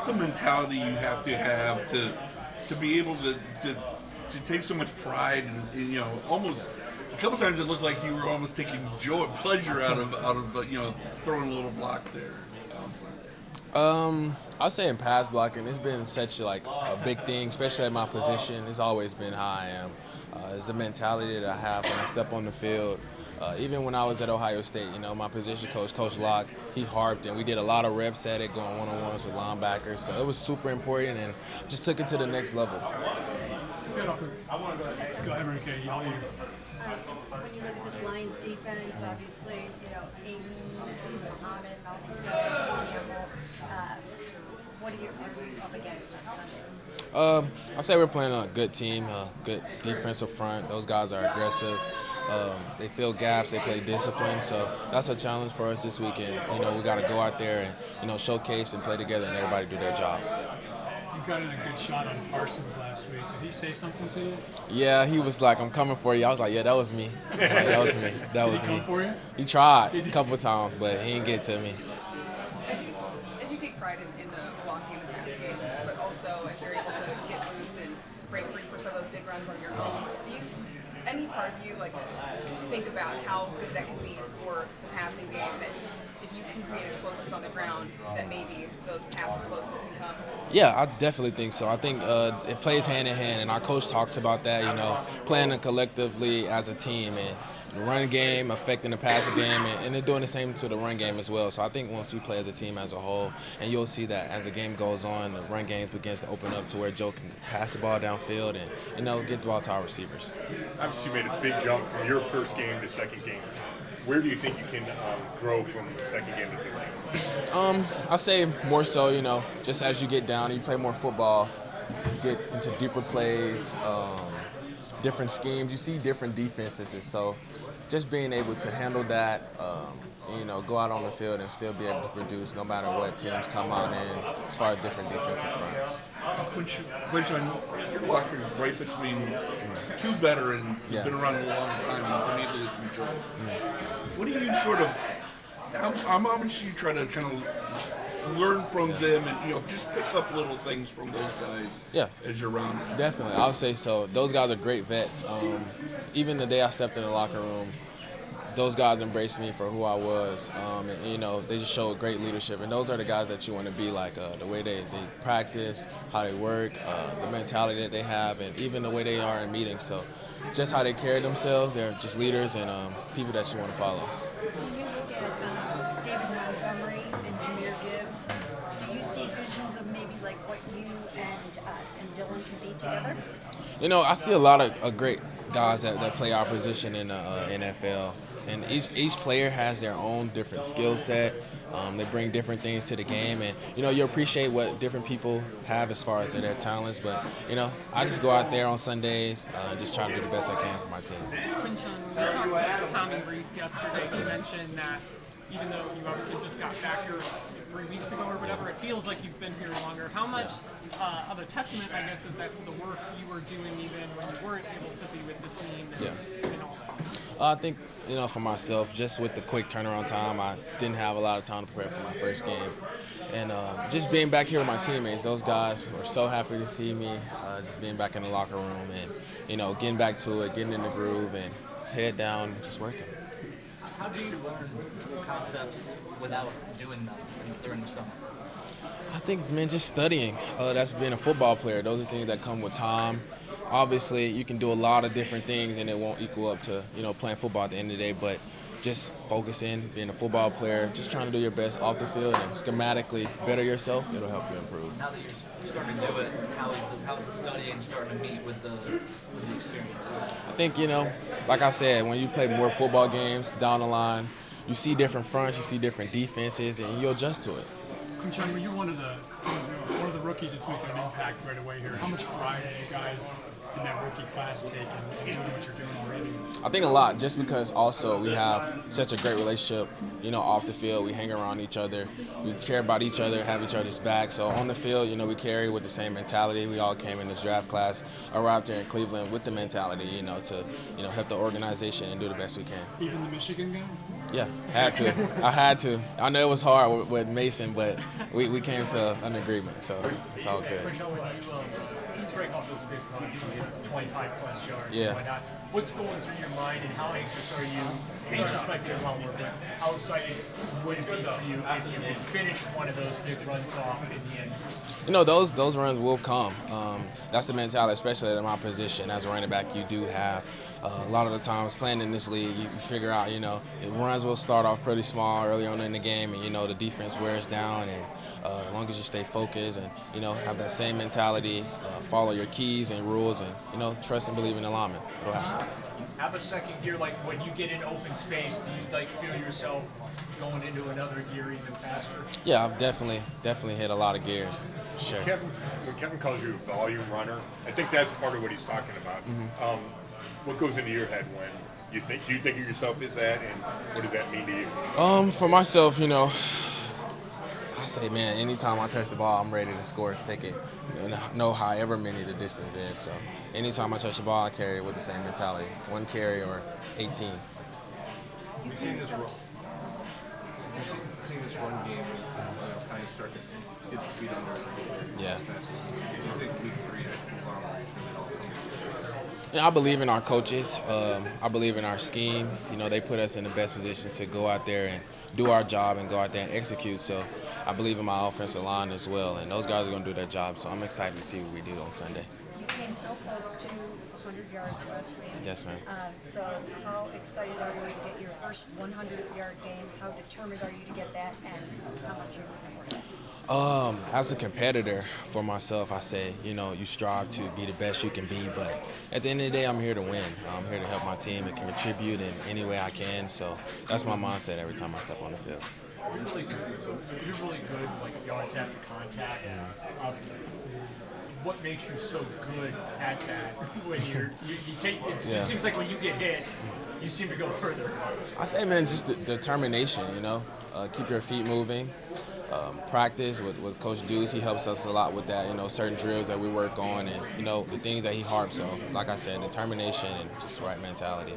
the mentality you have to be able to take so much pride and almost a couple times it looked like you were almost taking joy, pleasure out of throwing a little block there. I'll say in pass blocking, it's been such like a big thing, especially at my position. It's always been how I am. It's the mentality that I have when I step on the field. Even when I was at Ohio State, my position coach, Coach Locke, he harped, and we did a lot of reps at it, going one-on-ones with linebackers. So it was super important, and just took it to the next level. Go ahead, Enrique. Y'all here. When you look at this Lions defense, obviously, Aiden and Muhammad and all these guys, what are you up against on Sunday? I say we're playing a good team, a good defensive front. Those guys are aggressive. They fill gaps, they play discipline, so that's a challenge for us this weekend. We got to go out there and showcase and play together, and everybody do their job. You got in a good shot on Parsons last week. Did he say something to you? Yeah, he was like, "I'm coming for you." I was like, "Yeah, that was me." That was me. That was Did he me. come for you? He tried a couple times, but he didn't get to me. As you take pride in the blocking and pass game, but also if you're able to get loose and break free for some of those big runs on your own, do you, any part of you, think about how good that can be for the passing game, that if you can create explosives on the ground, that maybe those pass explosives can come? Yeah, I definitely think so. I think it plays hand in hand, and our coach talks about that, playing collectively as a team, and the run game affecting the passing game, and they're doing the same to the run game as well. So I think once we play as a team as a whole, and you'll see that as the game goes on, the run games begins to open up to where Joe can pass the ball downfield and, get the ball to our receivers. Obviously, you made a big jump from your first game to second game. Where do you think you can grow from second game to third game? I say more so, just as you get down, you play more football, you get into deeper plays, different schemes, you see different defenses. So just being able to handle that, go out on the field and still be able to produce no matter what teams come out in as far as different defensive fronts. Quinshon, your locker is right between two veterans who've been around a long time and been able to some joy. What do you how much do you try to kind of learn from them and just pick up little things from those guys as you're around them? Definitely, I would say so. Those guys are great vets. Even the day I stepped in the locker room, those guys embraced me for who I was, and they just showed great leadership. And those are the guys that you want to be like, the way they practice, how they work, the mentality that they have, and even the way they are in meetings. So just how they carry themselves, they're just leaders and people that you want to follow. When you look at David Montgomery and Jahmyr Gibbs, do you see visions of maybe like what you and Dylan can be together? I see a lot of great guys that play our position in the NFL. And each player has their own different skill set. They bring different things to the game, and you appreciate what different people have as far as their talents. But I just go out there on Sundays and just try to do the best I can for my team. Quinshon, we talked to Tommy Reese yesterday. He mentioned that even though you obviously just got back here 3 weeks ago or whatever, it feels like you've been here longer. How much of a testament, I guess, is that to the work you were doing even when you weren't able to be with the team and all that? I think, for myself, just with the quick turnaround time, I didn't have a lot of time to prepare for my first game. And just being back here with my teammates, those guys were so happy to see me, just being back in the locker room and, getting back to it, getting in the groove and head down, just working. How do you learn concepts without doing them during the summer? I think, just studying. That's being a football player. Those are things that come with time. Obviously, you can do a lot of different things, and it won't equal up to, playing football at the end of the day. But just focusing, being a football player, just trying to do your best off the field and schematically better yourself, it'll help you improve. Now that you're starting to do it, how is the studying starting to meet with the experience? I think, like I said, when you play more football games down the line, you see different fronts, you see different defenses, and you adjust to it. Quinshon, when you're one of the rookies that's making an impact right away here, how much pride do you guys in that rookie class take in doing what you're doing already? I think a lot, just because also we have such a great relationship, off the field. We hang around each other. We care about each other, have each other's back. So on the field, we carry with the same mentality. We all came in this draft class, arrived here in Cleveland with the mentality, to, help the organization and do the best we can. Even the Michigan game? Yeah, had to. I had to. I know it was hard with Mason, but we came to an agreement, so it's all good. Quinshon, when you break off those big runs, you get 25 plus yards Yeah. and whatnot, what's going through your mind and how anxious are you? Anxious might be the wrong word, but how excited would it be for you if you could finish one of those big runs off in the end? You know, those runs will come. That's the mentality, especially at my position as a running back. You do have a lot of the times playing in this league, you figure out, you know, the runs will start off pretty small early on in the game, and you know the defense wears down. And as long as you stay focused and you know have that same mentality, follow your keys and rules, and you know trust and believe in the lineman, it'll happen. Have a second gear, like when you get in open space, do you like feel yourself going into another gear even faster? Yeah, I've definitely hit a lot of gears. Sure. When Kevin calls you a volume runner, I think that's part of what he's talking about. What goes into your head when you think? Do you think of yourself as that, and what does that mean to you? For myself, you know, I say, man, anytime I touch the ball, I'm ready to score, take it, know however many the distance is. So anytime I touch the ball, I carry it with the same mentality, 1 carry or 18. We've seen this run game kind of start to get its feet under it. Yeah. Do you think week 3 had to move on or should it all come together? Yeah, I believe in our coaches. I believe in our scheme. You know, they put us in the best positions to go out there and do our job and go out there and execute. So I believe in my offensive line as well, and those guys are going to do their job. So I'm excited to see what we do on Sunday. You came so close to 100 yards last week. Yes, ma'am. So how excited are you to get your first 100-yard game? How determined are you to get that, and how much are you looking for? As a competitor for myself, I say, you know, you strive to be the best you can be, but at the end of the day, I'm here to win. I'm here to help my team and contribute in any way I can. So that's my mindset every time I step on the field. You're really good, like yards after contact. What makes you so good at that? When you take it seems like when you get hit, you seem to go further. I say, man, just determination. You know, keep your feet moving. Practice with Coach Deuce, he helps us a lot with that. You know, certain drills that we work on, and you know the things that he harps on. Like I said, determination and just the right mentality.